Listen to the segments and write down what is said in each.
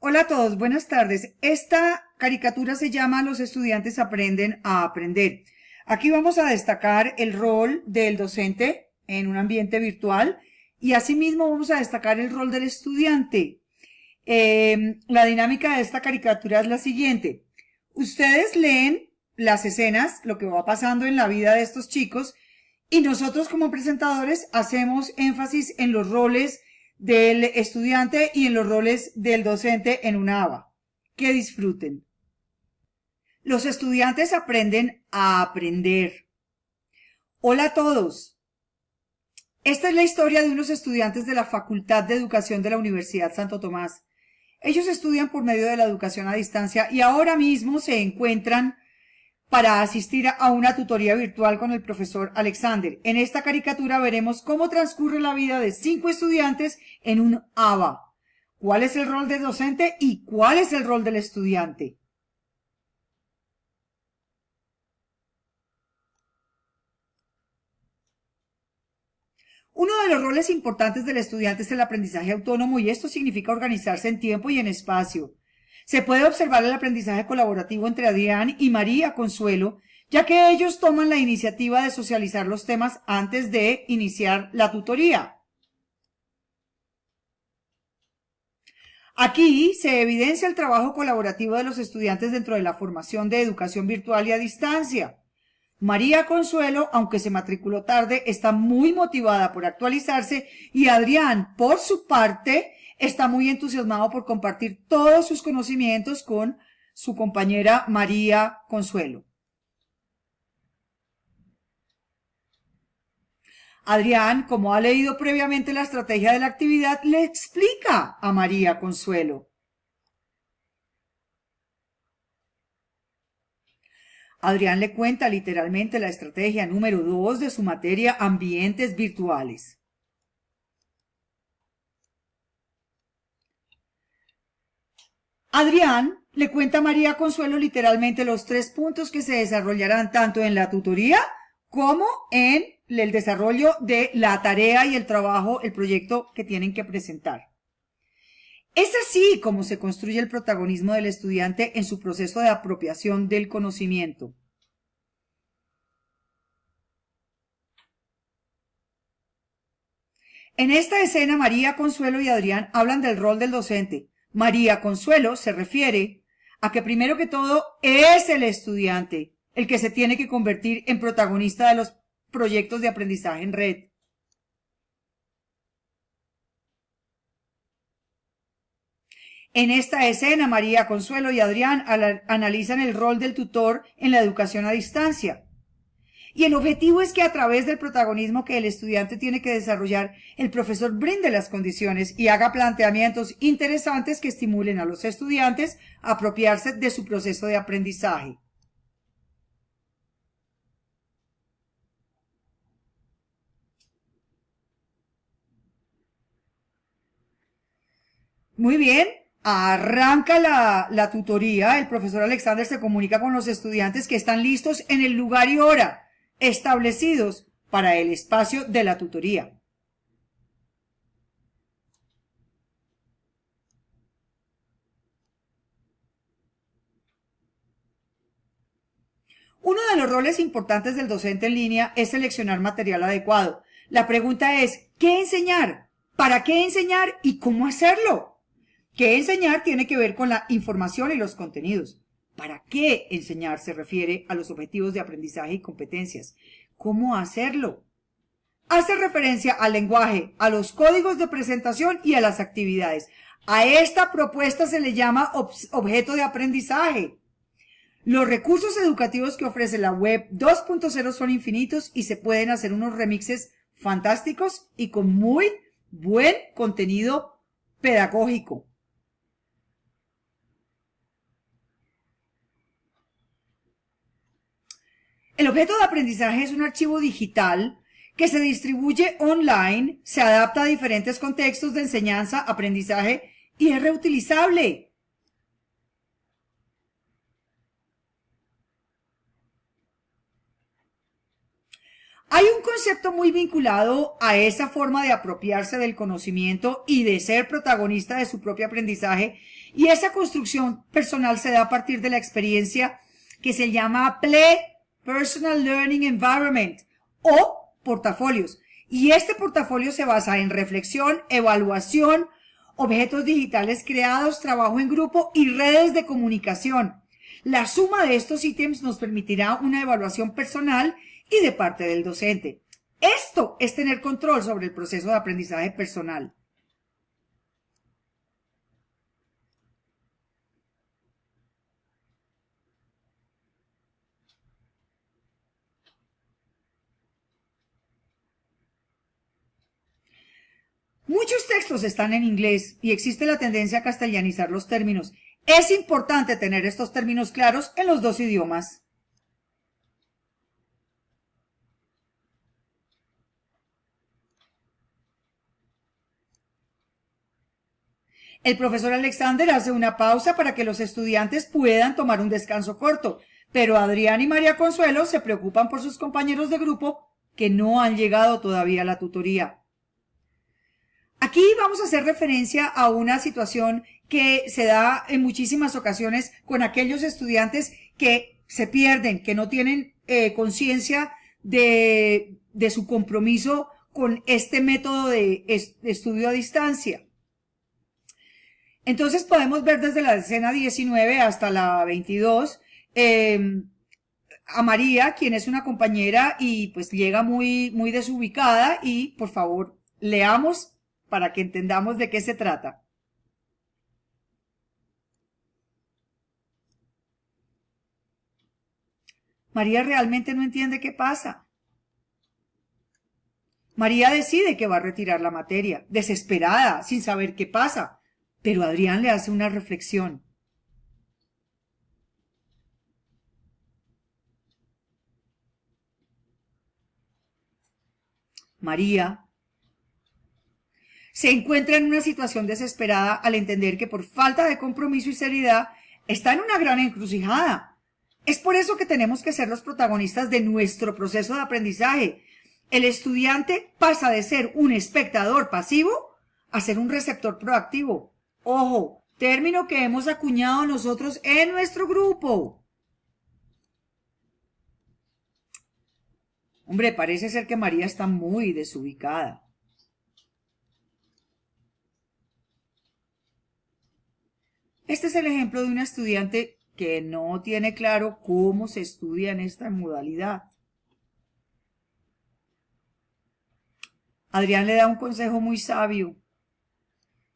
Hola a todos, buenas tardes. Esta caricatura se llama Los estudiantes aprenden a aprender. Aquí vamos a destacar el rol del docente en un ambiente virtual y asimismo vamos a destacar el rol del estudiante. La dinámica de esta caricatura es la siguiente. Ustedes leen las escenas, lo que va pasando en la vida de estos chicos, y nosotros como presentadores hacemos énfasis en los roles del estudiante y en los roles del docente en una ABA. Que disfruten. Los estudiantes aprenden a aprender. Hola a todos. Esta es la historia de unos estudiantes de la Facultad de Educación de la Universidad Santo Tomás. Ellos estudian por medio de la educación a distancia y ahora mismo se encuentran para asistir a una tutoría virtual con el profesor Alexander. En esta caricatura veremos cómo transcurre la vida de 5 estudiantes en un ABA. ¿Cuál es el rol del docente y cuál es el rol del estudiante? Uno de los roles importantes del estudiante es el aprendizaje autónomo y esto significa organizarse en tiempo y en espacio. Se puede observar el aprendizaje colaborativo entre Adrián y María Consuelo, ya que ellos toman la iniciativa de socializar los temas antes de iniciar la tutoría. Aquí se evidencia el trabajo colaborativo de los estudiantes dentro de la formación de educación virtual y a distancia. María Consuelo, aunque se matriculó tarde, está muy motivada por actualizarse y Adrián, por su parte, está muy entusiasmado por compartir todos sus conocimientos con su compañera María Consuelo. Adrián, como ha leído previamente la estrategia de la actividad, le explica a María Consuelo. Adrián le cuenta literalmente la estrategia número 2 de su materia Ambientes Virtuales. Adrián le cuenta a María Consuelo literalmente los 3 puntos que se desarrollarán tanto en la tutoría como en el desarrollo de la tarea y el trabajo, el proyecto que tienen que presentar. Es así como se construye el protagonismo del estudiante en su proceso de apropiación del conocimiento. En esta escena, María Consuelo y Adrián hablan del rol del docente. María Consuelo se refiere a que primero que todo es el estudiante el que se tiene que convertir en protagonista de los proyectos de aprendizaje en red. En esta escena, María Consuelo y Adrián analizan el rol del tutor en la educación a distancia. Y el objetivo es que a través del protagonismo que el estudiante tiene que desarrollar, el profesor brinde las condiciones y haga planteamientos interesantes que estimulen a los estudiantes a apropiarse de su proceso de aprendizaje. Muy bien, arranca la tutoría. El profesor Alexander se comunica con los estudiantes que están listos en el lugar y hora establecidos para el espacio de la tutoría. Uno de los roles importantes del docente en línea es seleccionar material adecuado. La pregunta es, ¿qué enseñar? ¿Para qué enseñar? ¿Y cómo hacerlo? ¿Qué enseñar tiene que ver con la información y los contenidos? ¿Para qué enseñar se refiere a los objetivos de aprendizaje y competencias? ¿Cómo hacerlo? Hace referencia al lenguaje, a los códigos de presentación y a las actividades. A esta propuesta se le llama objeto de aprendizaje. Los recursos educativos que ofrece la web 2.0 son infinitos y se pueden hacer unos remixes fantásticos y con muy buen contenido pedagógico. El objeto de aprendizaje es un archivo digital que se distribuye online, se adapta a diferentes contextos de enseñanza, aprendizaje y es reutilizable. Hay un concepto muy vinculado a esa forma de apropiarse del conocimiento y de ser protagonista de su propio aprendizaje, y esa construcción personal se da a partir de la experiencia que se llama Play Personal Learning Environment o portafolios. Y este portafolio se basa en reflexión, evaluación, objetos digitales creados, trabajo en grupo y redes de comunicación. La suma de estos ítems nos permitirá una evaluación personal y de parte del docente. Esto es tener control sobre el proceso de aprendizaje personal. Muchos textos están en inglés y existe la tendencia a castellanizar los términos. Es importante tener estos términos claros en los dos idiomas. El profesor Alexander hace una pausa para que los estudiantes puedan tomar un descanso corto, pero Adrián y María Consuelo se preocupan por sus compañeros de grupo que no han llegado todavía a la tutoría. Aquí vamos a hacer referencia a una situación que se da en muchísimas ocasiones con aquellos estudiantes que se pierden, que no tienen conciencia de su compromiso con este método de estudio a distancia. Entonces podemos ver desde la escena 19 hasta la 22 a María, quien es una compañera y pues llega muy desubicada, y por favor leamos para que entendamos de qué se trata. María realmente no entiende qué pasa. María decide que va a retirar la materia, desesperada, sin saber qué pasa. Pero Adrián le hace una reflexión. María se encuentra en una situación desesperada al entender que por falta de compromiso y seriedad está en una gran encrucijada. Es por eso que tenemos que ser los protagonistas de nuestro proceso de aprendizaje. El estudiante pasa de ser un espectador pasivo a ser un receptor proactivo. Ojo, término que hemos acuñado nosotros en nuestro grupo. Hombre, parece ser que María está muy desubicada. Este es el ejemplo de una estudiante que no tiene claro cómo se estudia en esta modalidad. Adrián le da un consejo muy sabio,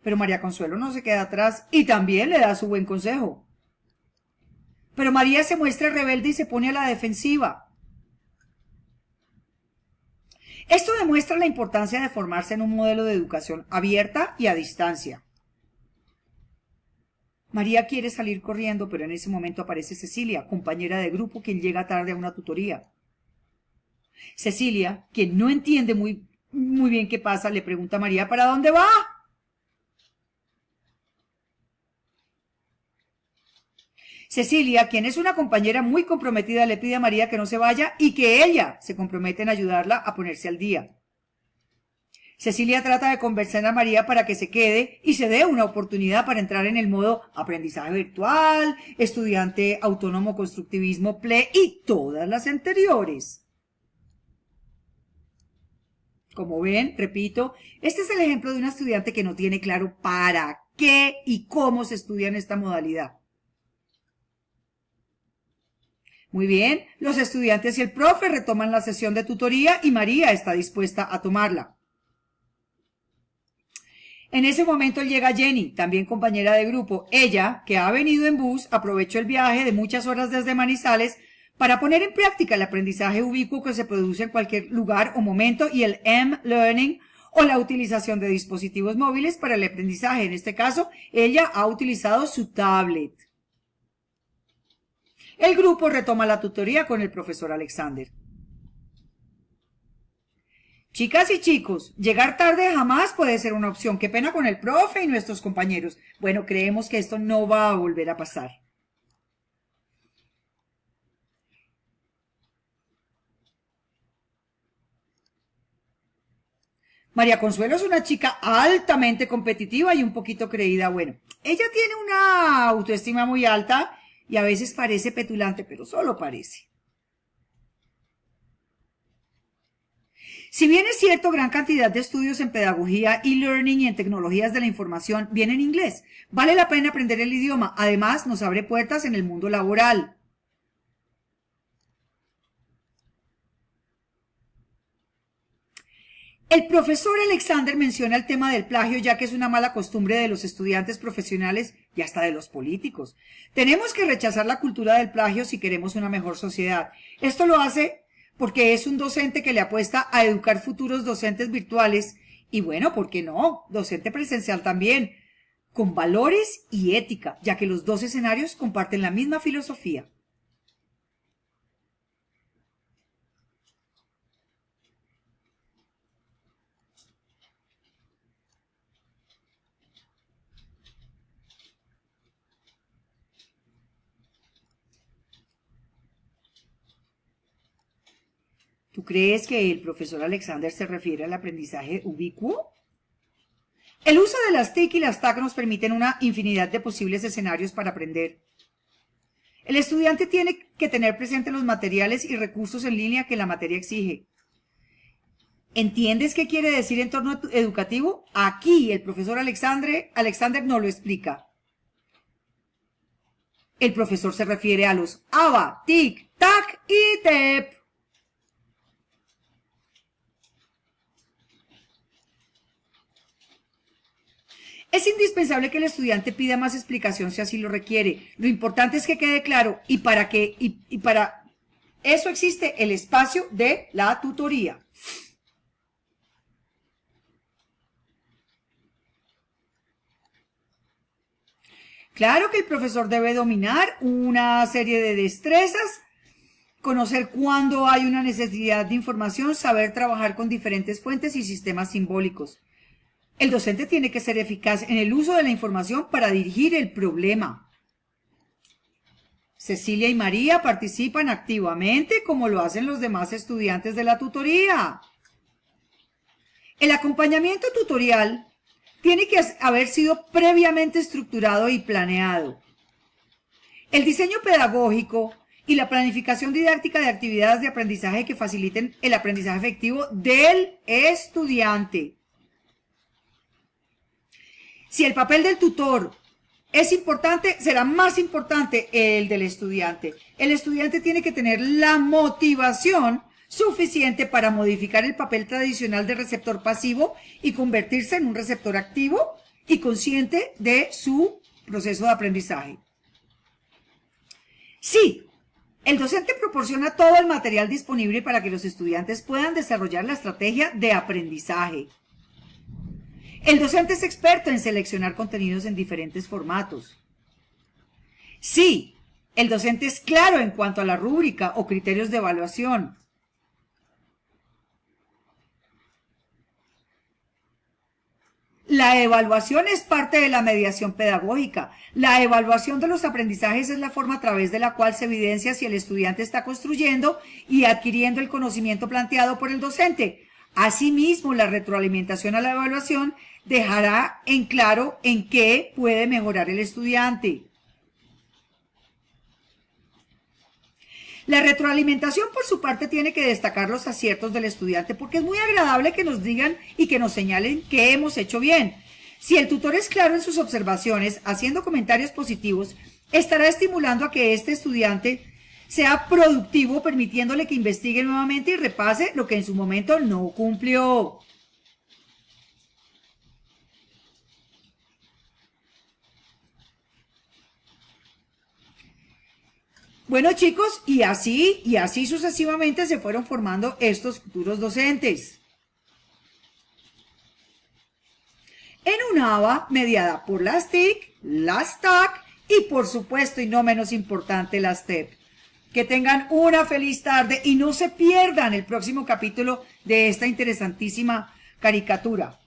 pero María Consuelo no se queda atrás y también le da su buen consejo. Pero María se muestra rebelde y se pone a la defensiva. Esto demuestra la importancia de formarse en un modelo de educación abierta y a distancia. María quiere salir corriendo, pero en ese momento aparece Cecilia, compañera de grupo, quien llega tarde a una tutoría. Cecilia, quien no entiende muy bien qué pasa, le pregunta a María: ¿para dónde va? Cecilia, quien es una compañera muy comprometida, le pide a María que no se vaya y que ella se compromete en ayudarla a ponerse al día. Cecilia trata de convencer a María para que se quede y se dé una oportunidad para entrar en el modo aprendizaje virtual, estudiante autónomo, constructivismo, PLE y todas las anteriores. Como ven, repito, este es el ejemplo de una estudiante que no tiene claro para qué y cómo se estudia en esta modalidad. Muy bien, los estudiantes y el profe retoman la sesión de tutoría y María está dispuesta a tomarla. En ese momento llega Jenny, también compañera de grupo. Ella, que ha venido en bus, aprovechó el viaje de muchas horas desde Manizales para poner en práctica el aprendizaje ubicuo que se produce en cualquier lugar o momento y el M-Learning o la utilización de dispositivos móviles para el aprendizaje. En este caso, ella ha utilizado su tablet. El grupo retoma la tutoría con el profesor Alexander. Chicas y chicos, llegar tarde jamás puede ser una opción. Qué pena con el profe y nuestros compañeros. Bueno, creemos que esto no va a volver a pasar. María Consuelo es una chica altamente competitiva y un poquito creída. Bueno, ella tiene una autoestima muy alta y a veces parece petulante, pero solo parece. Si bien es cierto, gran cantidad de estudios en pedagogía, e-learning y en tecnologías de la información vienen en inglés, vale la pena aprender el idioma. Además, nos abre puertas en el mundo laboral. El profesor Alexander menciona el tema del plagio, ya que es una mala costumbre de los estudiantes profesionales y hasta de los políticos. Tenemos que rechazar la cultura del plagio si queremos una mejor sociedad. Esto lo hace porque es un docente que le apuesta a educar futuros docentes virtuales y bueno, ¿por qué no? Docente presencial también, con valores y ética, ya que los dos escenarios comparten la misma filosofía. ¿Tú crees que el profesor Alexander se refiere al aprendizaje ubicuo? El uso de las TIC y las TAC nos permiten una infinidad de posibles escenarios para aprender. El estudiante tiene que tener presentes los materiales y recursos en línea que la materia exige. ¿Entiendes qué quiere decir entorno educativo? Aquí el profesor Alexander nos lo explica. El profesor se refiere a los ABA, TIC, TAC y TEP. Es indispensable que el estudiante pida más explicación si así lo requiere. Lo importante es que quede claro y para eso existe el espacio de la tutoría. Claro que el profesor debe dominar una serie de destrezas, conocer cuándo hay una necesidad de información, saber trabajar con diferentes fuentes y sistemas simbólicos. El docente tiene que ser eficaz en el uso de la información para dirigir el problema. Cecilia y María participan activamente como lo hacen los demás estudiantes de la tutoría. El acompañamiento tutorial tiene que haber sido previamente estructurado y planeado. El diseño pedagógico y la planificación didáctica de actividades de aprendizaje que faciliten el aprendizaje efectivo del estudiante. Si el papel del tutor es importante, será más importante el del estudiante. El estudiante tiene que tener la motivación suficiente para modificar el papel tradicional de receptor pasivo y convertirse en un receptor activo y consciente de su proceso de aprendizaje. Sí, el docente proporciona todo el material disponible para que los estudiantes puedan desarrollar la estrategia de aprendizaje. El docente es experto en seleccionar contenidos en diferentes formatos. Sí, el docente es claro en cuanto a la rúbrica o criterios de evaluación. La evaluación es parte de la mediación pedagógica. La evaluación de los aprendizajes es la forma a través de la cual se evidencia si el estudiante está construyendo y adquiriendo el conocimiento planteado por el docente. Asimismo, la retroalimentación a la evaluación dejará en claro en qué puede mejorar el estudiante. La retroalimentación, por su parte, tiene que destacar los aciertos del estudiante porque es muy agradable que nos digan y que nos señalen qué hemos hecho bien. Si el tutor es claro en sus observaciones, haciendo comentarios positivos, estará estimulando a que este estudiante sea productivo, permitiéndole que investigue nuevamente y repase lo que en su momento no cumplió. Bueno, chicos, y así sucesivamente se fueron formando estos futuros docentes. En una ABA mediada por las TIC, las TAC y por supuesto y no menos importante las TEP. Que tengan una feliz tarde y no se pierdan el próximo capítulo de esta interesantísima caricatura.